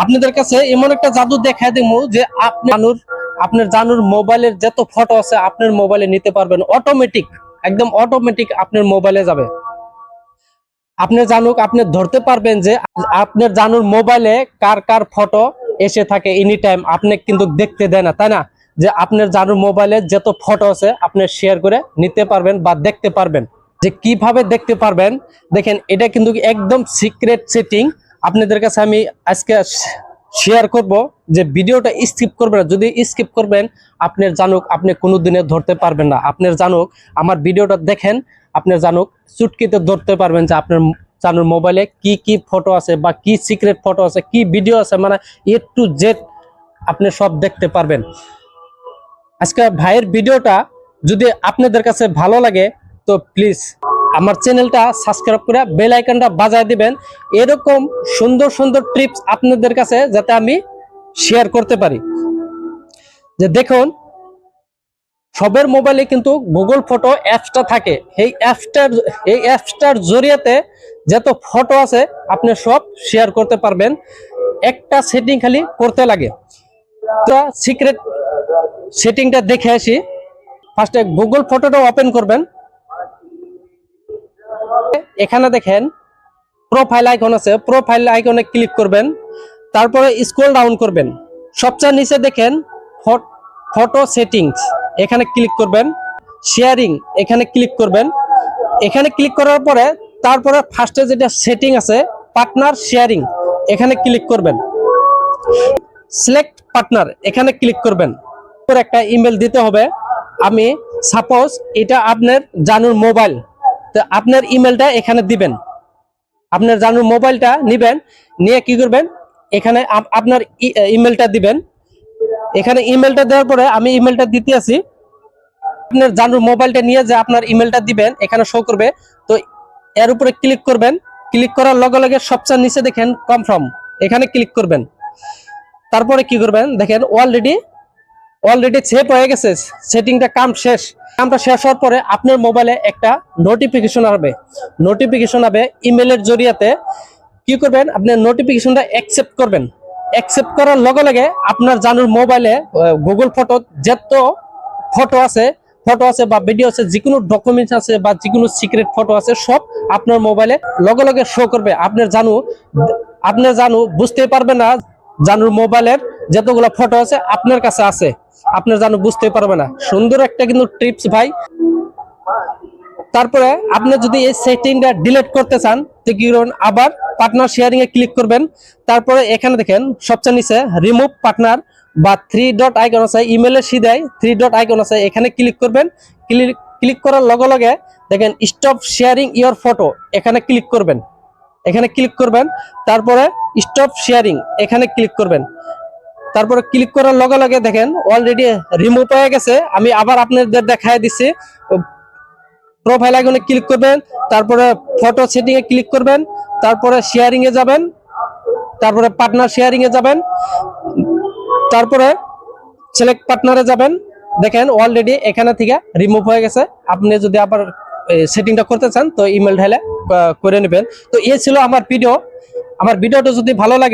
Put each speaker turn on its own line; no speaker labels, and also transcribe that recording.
আপনাদের কাছে এমন একটা জাদু দেখায় দেবো যে আপনার জানুর মোবাইলের যত ফটো আছে আপনার মোবাইলে নিতে পারবেন অটোমেটিক, একদম অটোমেটিক আপনার মোবাইলে যাবে। আপনি জানুক, আপনি ধরতে পারবেন যে আপনার জানুর মোবাইলে কার কার ফটো এসে থাকে এনি টাইম, আপনি কিন্তু দেখতে দেয় না, তাই না? যে আপনার জানুর মোবাইলে যত ফটো আছে আপনি শেয়ার করে নিতে পারবেন বা দেখতে পারবেন। যে কিভাবে দেখতে পারবেন দেখেন, এটা কিন্তু একদম সিক্রেট সেটিং। আপনাদের কাছে আমি আজকে শেয়ার করব যে ভিডিওটা স্কিপ করবেন না। যদি স্কিপ করবেন আপনার জানুক আপনি কোনোদিনে ধরতে পারবেন না। আপনার জানুক আমার ভিডিওটা দেখেন, আপনার জানুক চুটকিতে ধরতে পারবেন যে আপনার জানুর মোবাইলে কি কি ফটো আছে বা কি সিক্রেট ফটো আছে, কি ভিডিও আছে, মানে এ টু জেড আপনি সব দেখতে পারবেন। আজকে ভাইয়ের ভিডিওটা যদি আপনাদের কাছে ভালো লাগে তো প্লিজ আমার চ্যানেলটা সাবস্ক্রাইব করে বেল আইকনটা বাজায় দিবেন, এরকম সুন্দর সুন্দর টিপস আপনাদের কাছে যাতে আমি শেয়ার করতে পারি। যে দেখুন, সবার মোবাইলে কিন্তু গুগল ফটো অ্যাপসটা থাকে। এই অ্যাপসটার জরিয়াতে যত ফটো আছে আপনি সব শেয়ার করতে পারবেন। একটা সেটিং খালি করতে লাগে। তো সিক্রেট সেটিংটা দেখে আসি। ফার্স্টে গুগল ফটোটা ওপেন করবেন। এখানে দেখেন প্রোফাইল আইকন আছে, প্রোফাইল আইকনে ক্লিক করবেন। তারপরে স্ক্রল ডাউন করবেন, সবচেয়ে নিচে দেখেন ফটো সেটিংস, এখানে ক্লিক করবেন। শেয়ারিং এখানে ক্লিক করবেন। এখানে ক্লিক করার পরে তারপরে ফার্স্টে যেটা সেটিং আছে পার্টনার শেয়ারিং, এখানে ক্লিক করবেন। সিলেক্ট পার্টনার এখানে ক্লিক করবেন। একটা ইমেল দিতে হবে। আমি সাপোজ এটা আপনার জানুর মোবাইল, তো আপনার ইমেলটা এখানে দিবেন। আপনার জানুর মোবাইলটা নিবেন, নিয়ে কি করবেন এখানে আপনার ইমেলটা দিবেন। এখানে ইমেলটা দেওয়ার পরে আমি ইমেলটা দিতে আসি। আপনার জানুর মোবাইলটা নিয়ে যে আপনার ইমেলটা দিবেন এখানে শো করবে। তো এর উপরে ক্লিক করবেন। ক্লিক করার লগে লগে সবচেয়ে নিচে দেখেন কনফার্ম, এখানে ক্লিক করবেন। তারপরে কি করবেন দেখেন অলরেডি সেভ হয়ে গেছে, সেটিংটা কাম শেষ। কামটা শেষ হওয়ার পরে আপনার মোবাইলে একটা নোটিফিকেশন আসবে ইমেলের জরিয়াতে। কি করবেন আপনি নোটিফিকেশনটা অ্যাকসেপ্ট করবেন। অ্যাকসেপ্ট করার লগে লগে আপনার জানুর মোবাইলে গুগল ফটো যত ফটো আছে বা ভিডিও আছে, যে কোনো ডকুমেন্টস আছে বা যে কোনো সিক্রেট ফটো আছে সব আপনার মোবাইলে লগে লগে শো করবে। আপনার জানু বুঝতে পারবে না জানুর মোবাইলের যতগুলো ফটো আছে আপনার কাছে আছে, আপনার জানু বুঝতে পারবে না। সুন্দর একটা কিন্তু টিপস ভাই। তারপরে আপনি যদি এই সেটিংটা ডিলিট করতে চান তো কি করবেন, আবার পার্টনার শেয়ারিং এ ক্লিক করবেন। তারপরে এখানে দেখেন সবচেয়ে নিচে রিমুভ পার্টনার বা 3 ডট আইকন আছে, ইমেলের সিধায় 3 ডট আইকন আছে, এখানে ক্লিক করবেন। ক্লিক করার লগে লগে দেখেন স্টপ শেয়ারিং ইওর ফটো, এখানে ক্লিক করবেন। তারপরে স্টপ শেয়ারিং এখানে ক্লিক করবেন। তারপরে ক্লিক করার লগে লগে দেখেন অলরেডি রিমুভ হয়ে গেছে। আমি আবার আপনাদের দেখায় দিচ্ছি। প্রোফাইল আইকনে ক্লিক করবেন, তারপরে ফটো সেটিং এ ক্লিক করবেন, তারপরে শেয়ারিং এ যাবেন, তারপরে পার্টনার শেয়ারিং এ যাবেন, তারপরে সিলেক্ট পার্টনারে যাবেন। দেখেন অলরেডি এখানে থেকে রিমুভ হয়ে গেছে। আপনি যদি আবার সেটিংটা করতে চান তো ইমেল ঢেলে করে নেবেন। তো এই ছিল আমার ভিডিওটা যদি ভালো লাগে